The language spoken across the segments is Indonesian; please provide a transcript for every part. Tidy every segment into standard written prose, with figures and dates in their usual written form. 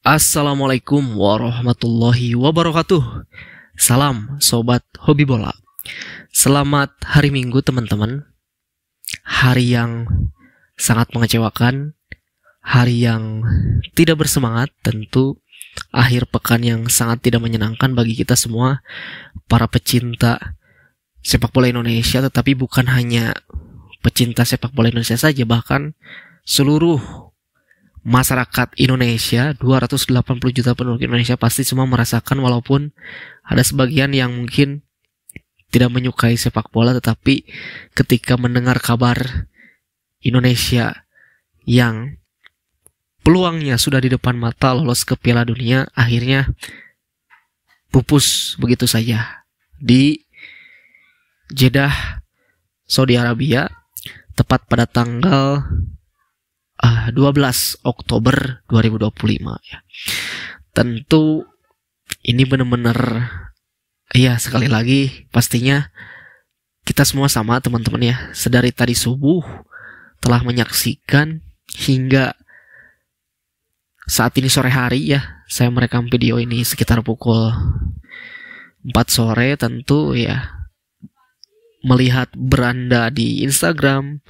Assalamualaikum warahmatullahi wabarakatuh. Salam sobat hobi bola. Selamat hari Minggu teman-teman. Hari yang sangat mengecewakan, hari yang tidak bersemangat, tentu akhir pekan yang sangat tidak menyenangkan bagi kita semua para pecinta sepak bola Indonesia. Tetapi bukan hanya pecinta sepak bola Indonesia saja, bahkan seluruh masyarakat Indonesia, 280 juta penduduk Indonesia pasti semua merasakan, walaupun ada sebagian yang mungkin tidak menyukai sepak bola, tetapi ketika mendengar kabar Indonesia yang peluangnya sudah di depan mata lolos ke Piala Dunia, akhirnya pupus begitu saja di Jeddah, Saudi Arabia, tepat pada tanggal 12 Oktober 2025 ya. Tentu ini benar-benar ya, sekali lagi pastinya kita semua sama teman-teman ya, sedari tadi subuh telah menyaksikan hingga saat ini sore hari ya, saya merekam video ini sekitar pukul 4 sore. Tentu ya, melihat beranda di Instagram,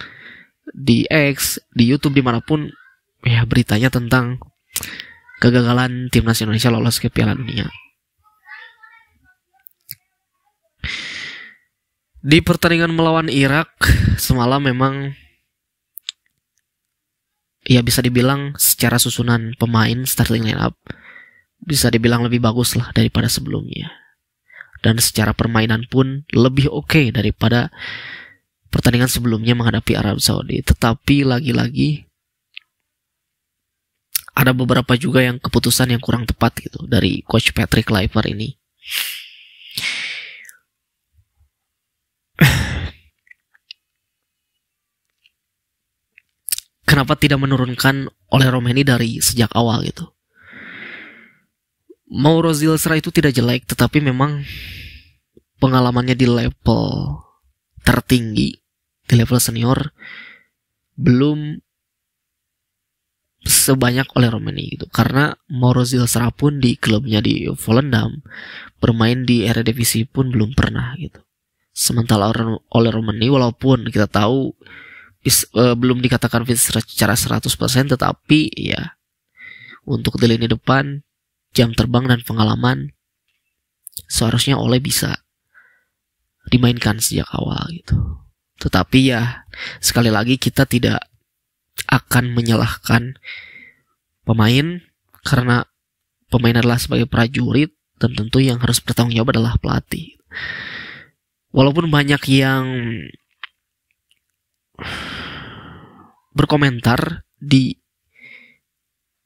di X, di YouTube, dimanapun ya, beritanya tentang kegagalan timnas Indonesia lolos ke Piala Dunia. Di pertandingan melawan Irak semalam memang ya, bisa dibilang secara susunan pemain starting lineup bisa dibilang lebih bagus lah daripada sebelumnya, dan secara permainan pun lebih oke daripada pertandingan sebelumnya menghadapi Arab Saudi. Tetapi lagi-lagi ada beberapa juga yang keputusan yang kurang tepat gitu dari coach Patrick Kluivert ini. Kenapa tidak menurunkan oleh Romeni dari sejak awal gitu? Mauro Zilstra itu tidak jelek, tetapi memang pengalamannya di level tertinggi, di level senior, belum sebanyak oleh Romeni gitu. Karena Mauro Zilstra pun di klubnya di Volendam bermain di Eredivisie pun belum pernah gitu. Sementara oleh Romeni, walaupun kita tahu belum dikatakan fit secara 100%, tetapi ya untuk di lini depan, jam terbang dan pengalaman seharusnya oleh bisa dimainkan sejak awal gitu. Tetapi ya, sekali lagi kita tidak akan menyalahkan pemain, karena pemain adalah sebagai prajurit dan tentu yang harus bertanggung jawab adalah pelatih. Walaupun banyak yang berkomentar di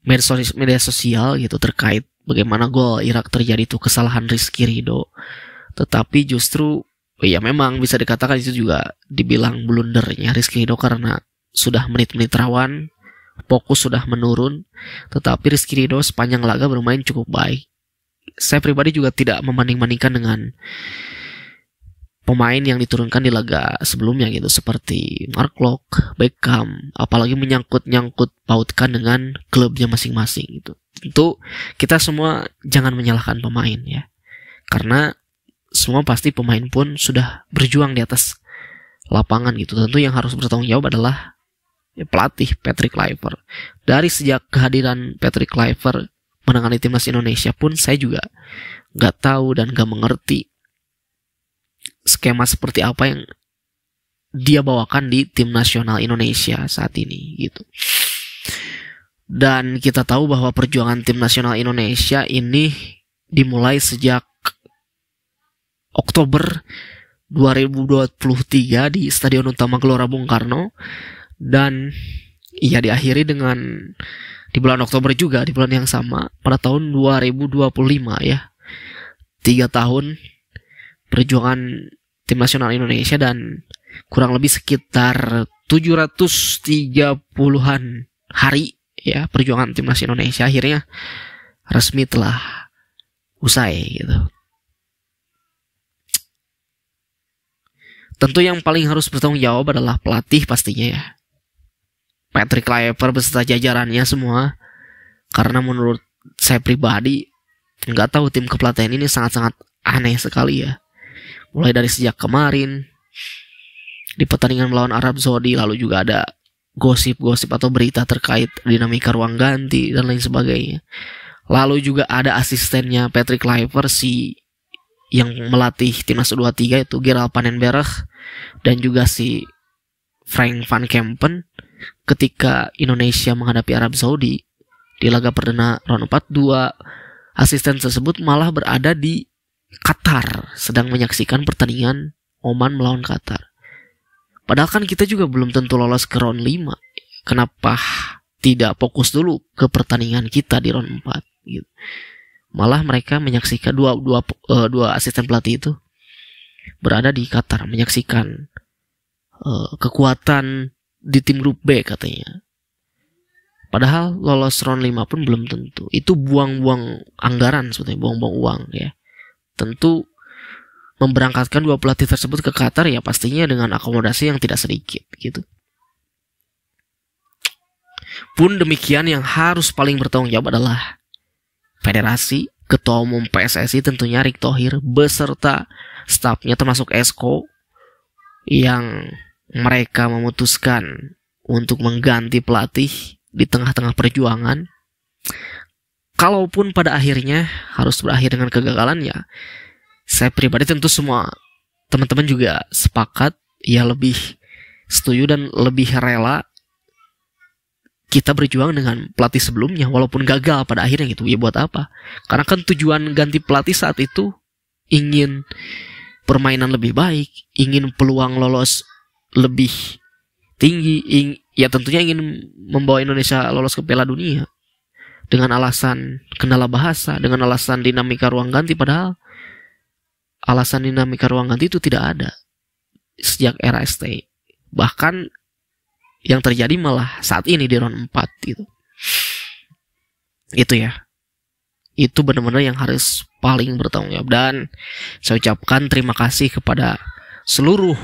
media sosial gitu terkait bagaimana gol Irak terjadi itu kesalahan Rizky Ridho, tetapi justru ya memang bisa dikatakan itu juga dibilang blundernya Rizky Ridho, karena sudah menit-menit rawan, fokus sudah menurun, tetapi Rizky Ridho sepanjang laga bermain cukup baik. Saya pribadi juga tidak membanding-bandingkan dengan pemain yang diturunkan di laga sebelumnya gitu, seperti Mark Locke, Beckham, apalagi menyangkut pautkan dengan klubnya masing-masing gitu. Tentu kita semua jangan menyalahkan pemain ya, karena semua pasti pemain pun sudah berjuang di atas lapangan gitu. Tentu yang harus bertanggung jawab adalah ya, pelatih Patrick Kluivert. Dari sejak kehadiran Patrick Kluivert menangani timnas Indonesia pun saya juga nggak tahu dan nggak mengerti skema seperti apa yang dia bawakan di tim nasional Indonesia saat ini gitu. Dan kita tahu bahwa perjuangan tim nasional Indonesia ini dimulai sejak Oktober 2023 di Stadion Utama Gelora Bung Karno, dan ia diakhiri dengan di bulan Oktober juga, di bulan yang sama pada tahun 2025 ya. 3 tahun perjuangan tim nasional Indonesia dan kurang lebih sekitar 730-an hari ya perjuangan timnas Indonesia akhirnya resmi telah usai gitu. Tentu yang paling harus bertanggung jawab adalah pelatih pastinya ya, Patrick Kluivert beserta jajarannya semua, karena menurut saya pribadi nggak tahu, tim kepelatihan ini sangat-sangat aneh sekali ya. Mulai dari sejak kemarin di pertandingan melawan Arab Saudi, lalu juga ada gosip-gosip atau berita terkait dinamika ruang ganti dan lain sebagainya. Lalu juga ada asistennya Patrick Kluivert yang melatih timnas U23 itu Gerald Panenberg, dan juga si Frank van Kempen ketika Indonesia menghadapi Arab Saudi di laga perdana round 4-2. Asisten tersebut malah berada di Qatar sedang menyaksikan pertandingan Oman melawan Qatar. Padahal kan kita juga belum tentu lolos ke round 5. Kenapa tidak fokus dulu ke pertandingan kita di round 4 gitu. Malah mereka menyaksikan dua asisten pelatih itu berada di Qatar menyaksikan kekuatan di tim grup B katanya. Padahal lolos round 5 pun belum tentu. Itu buang-buang anggaran sebetulnya, buang-buang uang ya. Tentu memberangkatkan dua pelatih tersebut ke Qatar ya pastinya dengan akomodasi yang tidak sedikit gitu. Pun demikian, yang harus paling bertanggung jawab adalah Federasi, Ketua Umum PSSI tentunya Erick Thohir beserta stafnya termasuk Esko, yang mereka memutuskan untuk mengganti pelatih di tengah-tengah perjuangan. Kalaupun pada akhirnya harus berakhir dengan kegagalan ya, saya pribadi tentu semua teman-teman juga sepakat ya, lebih setuju dan lebih rela kita berjuang dengan pelatih sebelumnya walaupun gagal pada akhirnya gitu. Ya buat apa? Karena kan tujuan ganti pelatih saat itu ingin permainan lebih baik, ingin peluang lolos lebih tinggi, ya tentunya ingin membawa Indonesia lolos ke Piala Dunia. Dengan alasan kendala bahasa, dengan alasan dinamika ruang ganti, padahal alasan dinamika ruang ganti itu tidak ada sejak era ST. Bahkan yang terjadi malah saat ini di round 4 gitu. Itu ya. Itu benar-benar yang harus paling bertanggung jawab. Dan saya ucapkan terima kasih kepada seluruh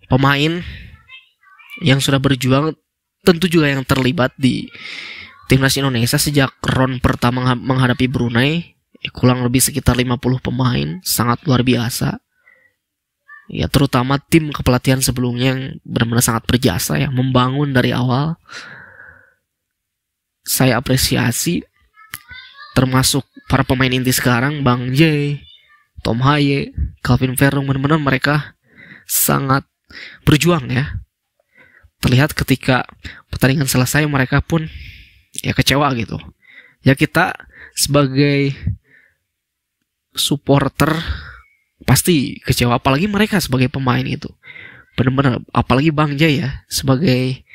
pemain yang sudah berjuang, tentu juga yang terlibat di timnas Indonesia sejak round pertama menghadapi Brunei. Kurang lebih sekitar 50 pemain, sangat luar biasa. Ya, terutama tim kepelatihan sebelumnya yang benar-benar sangat berjasa ya, membangun dari awal. Saya apresiasi, termasuk para pemain inti sekarang, Bang J, Tom Haye, Calvin Verong, benar-benar mereka sangat berjuang ya. Terlihat ketika pertandingan selesai mereka pun ya kecewa gitu. Ya kita sebagai supporter pasti kecewa, apalagi mereka sebagai pemain itu. Benar-benar, apalagi Bang Jay ya sebagai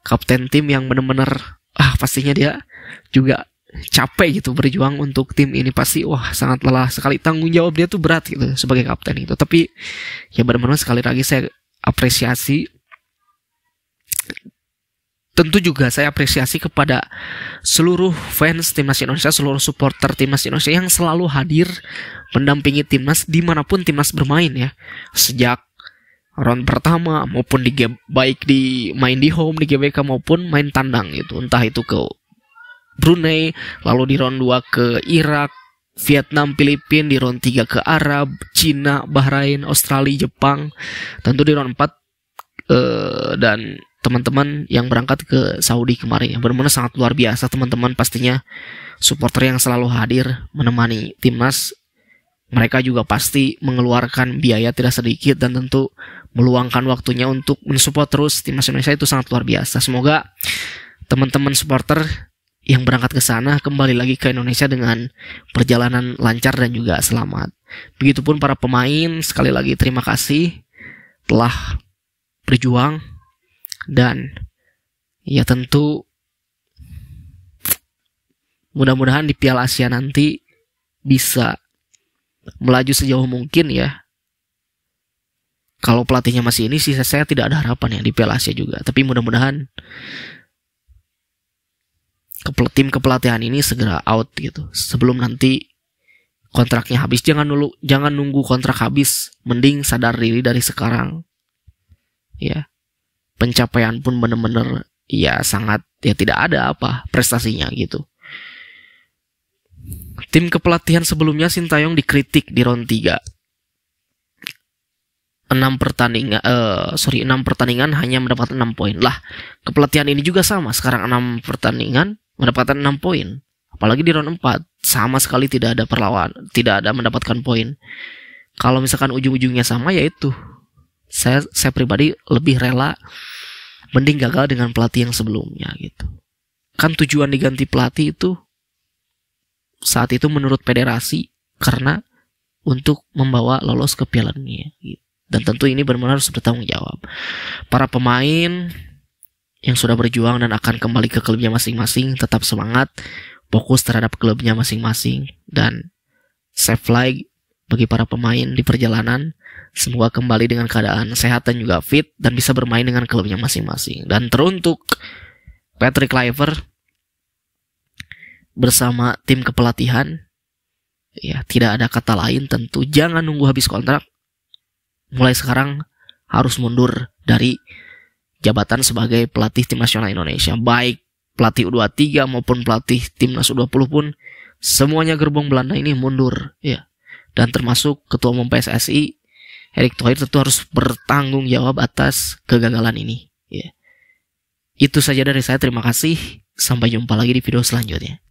kapten tim yang benar-benar pastinya dia juga capek gitu berjuang untuk tim ini, pasti sangat lelah sekali, tanggung jawab dia tuh berat gitu sebagai kapten itu. Tapi ya benar-benar sekali lagi saya apresiasi. Tentu juga saya apresiasi kepada seluruh fans Timnas Indonesia, seluruh supporter Timnas Indonesia yang selalu hadir mendampingi Timnas dimanapun Timnas bermain ya. Sejak round pertama maupun di game, baik main di home di GBK maupun main tandang gitu. Entah itu ke Brunei, lalu di round 2 ke Irak, Vietnam, Filipina, di round 3 ke Arab, Cina, Bahrain, Australia, Jepang. Tentu di round 4 dan teman-teman yang berangkat ke Saudi kemarin, yang benar-benar sangat luar biasa teman-teman, pastinya supporter yang selalu hadir menemani timnas. Mereka juga pasti mengeluarkan biaya tidak sedikit dan tentu meluangkan waktunya untuk mensupport terus timnas Indonesia, itu sangat luar biasa. Semoga teman-teman supporter yang berangkat ke sana kembali lagi ke Indonesia dengan perjalanan lancar dan juga selamat. Begitupun para pemain, sekali lagi terima kasih telah berjuang. Dan ya tentu mudah-mudahan di Piala Asia nanti bisa melaju sejauh mungkin ya. Kalau pelatihnya masih ini sih saya tidak ada harapan ya di Piala Asia juga. Tapi mudah-mudahan tim kepelatihan ini segera out gitu sebelum nanti kontraknya habis. Jangan nunggu kontrak habis, mending sadar diri dari sekarang ya. Pencapaian pun benar-benar ya sangat ya tidak ada apa prestasinya gitu. Tim kepelatihan sebelumnya Sintayong dikritik di round 3. 6 pertandingan hanya mendapatkan 6 poin. Lah, kepelatihan ini juga sama. Sekarang 6 pertandingan mendapatkan 6 poin. Apalagi di round 4 sama sekali tidak ada perlawanan, tidak ada mendapatkan poin. Kalau misalkan ujung-ujungnya sama, yaitu saya pribadi lebih rela mending gagal dengan pelatih yang sebelumnya gitu. Kan tujuan diganti pelatih itu saat itu menurut federasi karena untuk membawa lolos ke Piala Dunia gitu. Dan tentu ini benar-benar harus bertanggung jawab. Para pemain yang sudah berjuang dan akan kembali ke klubnya masing-masing tetap semangat, fokus terhadap klubnya masing-masing, dan safe flight bagi para pemain di perjalanan. Semoga kembali dengan keadaan sehat dan juga fit dan bisa bermain dengan klubnya masing-masing. Dan teruntuk Patrick Kluivert bersama tim kepelatihan, ya tidak ada kata lain, tentu jangan nunggu habis kontrak. Mulai sekarang harus mundur dari jabatan sebagai pelatih tim nasional Indonesia. Baik pelatih U23 maupun pelatih timnas U20 pun semuanya gerbong Belanda ini mundur ya. Dan termasuk Ketua Umum PSSI Erick Thohir tentu harus bertanggung jawab atas kegagalan ini ya. Itu saja dari saya, terima kasih. Sampai jumpa lagi di video selanjutnya.